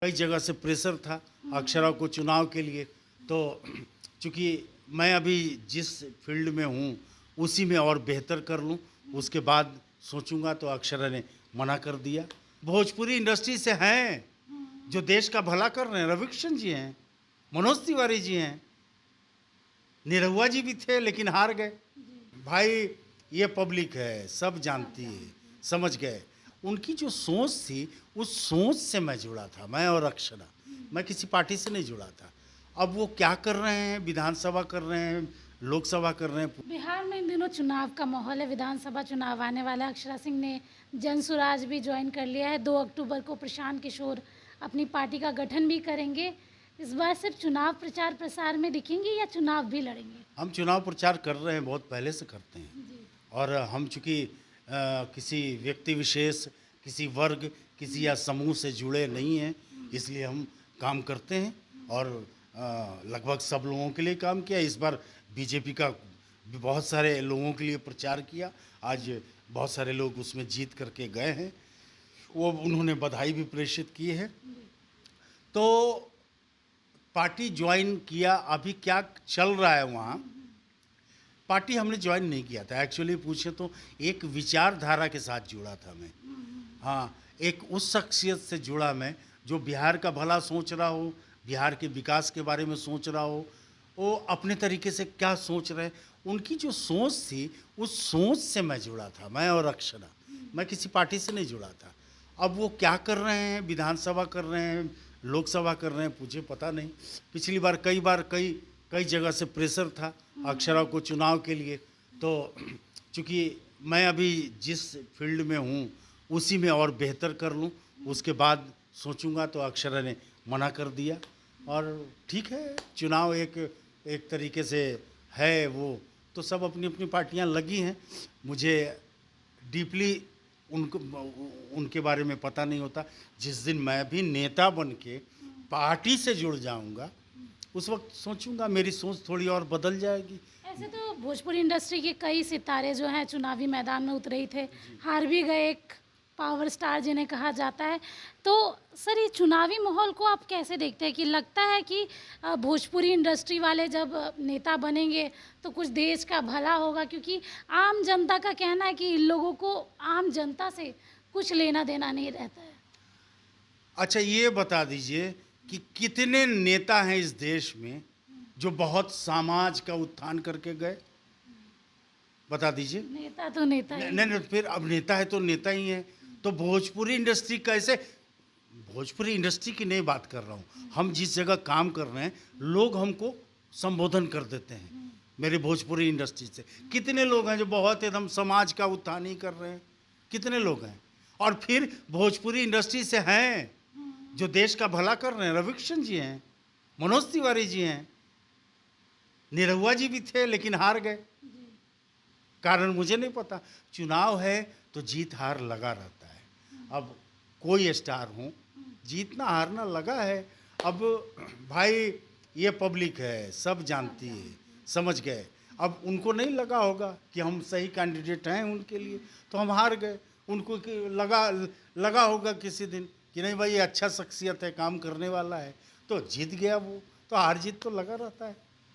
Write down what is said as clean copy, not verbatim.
कई जगह से प्रेशर था अक्षरा को चुनाव के लिए। तो चूँकि मैं अभी जिस फील्ड में हूँ उसी में और बेहतर कर लूँ, उसके बाद सोचूंगा, तो अक्षरा ने मना कर दिया। भोजपुरी इंडस्ट्री से हैं जो देश का भला कर रहे हैं। रवि किशन जी हैं, मनोज तिवारी जी हैं, निरहुआ जी भी थे लेकिन हार गए। भाई ये पब्लिक है, सब जानती है, समझ गए। उनकी जो सोच थी उस सोच से मैं जुड़ा था, मैं और अक्षरा। मैं किसी पार्टी से नहीं जुड़ा था। अब वो क्या कर रहे हैं, विधानसभा कर रहे हैं, लोकसभा कर रहे हैं। बिहार में इन दिनों चुनाव का माहौल है, विधानसभा चुनाव आने वाला है। अक्षरा सिंह ने जनसुराज भी ज्वाइन कर लिया है। 2 अक्टूबर को प्रशांत किशोर अपनी पार्टी का गठन भी करेंगे। इस बार सिर्फ चुनाव प्रचार प्रसार में दिखेंगे या चुनाव भी लड़ेंगे? हम चुनाव प्रचार कर रहे हैं, बहुत पहले से करते हैं। जी। और हम चूँकि किसी व्यक्ति विशेष, किसी वर्ग, किसी या समूह से जुड़े नहीं हैं, इसलिए हम काम करते हैं। और लगभग सब लोगों के लिए काम किया। इस बार बीजेपी का भी बहुत सारे लोगों के लिए प्रचार किया। आज बहुत सारे लोग उसमें जीत करके गए हैं, वो उन्होंने बधाई भी प्रेषित की है। तो पार्टी ज्वाइन किया, अभी क्या चल रहा है वहाँ, पार्टी हमने ज्वाइन नहीं किया था। एक्चुअली पूछे तो एक विचारधारा के साथ जुड़ा था मैं। हाँ, एक उस शख्सियत से जुड़ा मैं जो बिहार का भला सोच रहा हो, बिहार के विकास के बारे में सोच रहा हो। वो अपने तरीके से क्या सोच रहे, उनकी जो सोच थी उस सोच से मैं जुड़ा था, मैं और अक्षरा। मैं किसी पार्टी से नहीं जुड़ा था। अब वो क्या कर रहे हैं, विधानसभा कर रहे हैं, लोकसभा कर रहे हैं, मुझे पता नहीं। पिछली बार कई जगह से प्रेशर था अक्षरा को चुनाव के लिए। तो चूँकि मैं अभी जिस फील्ड में हूँ उसी में और बेहतर कर लूँ, उसके बाद सोचूंगा, तो अक्षरा ने मना कर दिया। और ठीक है, चुनाव एक तरीके से है वो, तो सब अपनी अपनी पार्टियां लगी हैं। मुझे डीपली उनके बारे में पता नहीं होता। जिस दिन मैं भी नेता बन के पार्टी से जुड़ जाऊंगा, उस वक्त सोचूंगा, मेरी सोच थोड़ी और बदल जाएगी। ऐसे तो भोजपुरी इंडस्ट्री के कई सितारे जो हैं चुनावी मैदान में उतरे ही थे, हार भी गए, एक पावर स्टार जिन्हें कहा जाता है। तो सर, ये चुनावी माहौल को आप कैसे देखते हैं? कि लगता है कि भोजपुरी इंडस्ट्री वाले जब नेता बनेंगे तो कुछ देश का भला होगा? क्योंकि आम जनता का कहना है कि इन लोगों को आम जनता से कुछ लेना देना नहीं रहता है। अच्छा, ये बता दीजिए कि कितने नेता हैं इस देश में जो बहुत समाज का उत्थान करके गए? बता दीजिए। नेता तो नेता ही नहीं नहीं, फिर अब नेता है तो नेता ही है। तो भोजपुरी इंडस्ट्री कैसे, भोजपुरी इंडस्ट्री की नहीं बात कर रहा हूँ, हम जिस जगह काम कर रहे हैं लोग हमको संबोधन कर देते हैं मेरे भोजपुरी इंडस्ट्री से। कितने लोग हैं जो बहुत एकदम समाज का उत्थान ही कर रहे हैं, कितने लोग हैं। और फिर भोजपुरी इंडस्ट्री से हैं जो देश का भला कर रहे हैं। रवि किशन जी हैं, मनोज तिवारी जी हैं, निरहुआ जी भी थे लेकिन हार गए। कारण मुझे नहीं पता। चुनाव है तो जीत हार लगा रहता है। अब कोई स्टार हो, जीतना हारना लगा है। अब भाई ये पब्लिक है, सब जानती है, समझ गए। अब उनको नहीं लगा होगा कि हम सही कैंडिडेट हैं उनके लिए, तो हम हार गए। उनको लगा होगा किसी दिन कि नहीं भाई ये अच्छा शख्सियत है, काम करने वाला है, तो जीत गया वो। तो हार जीत तो लगा रहता है।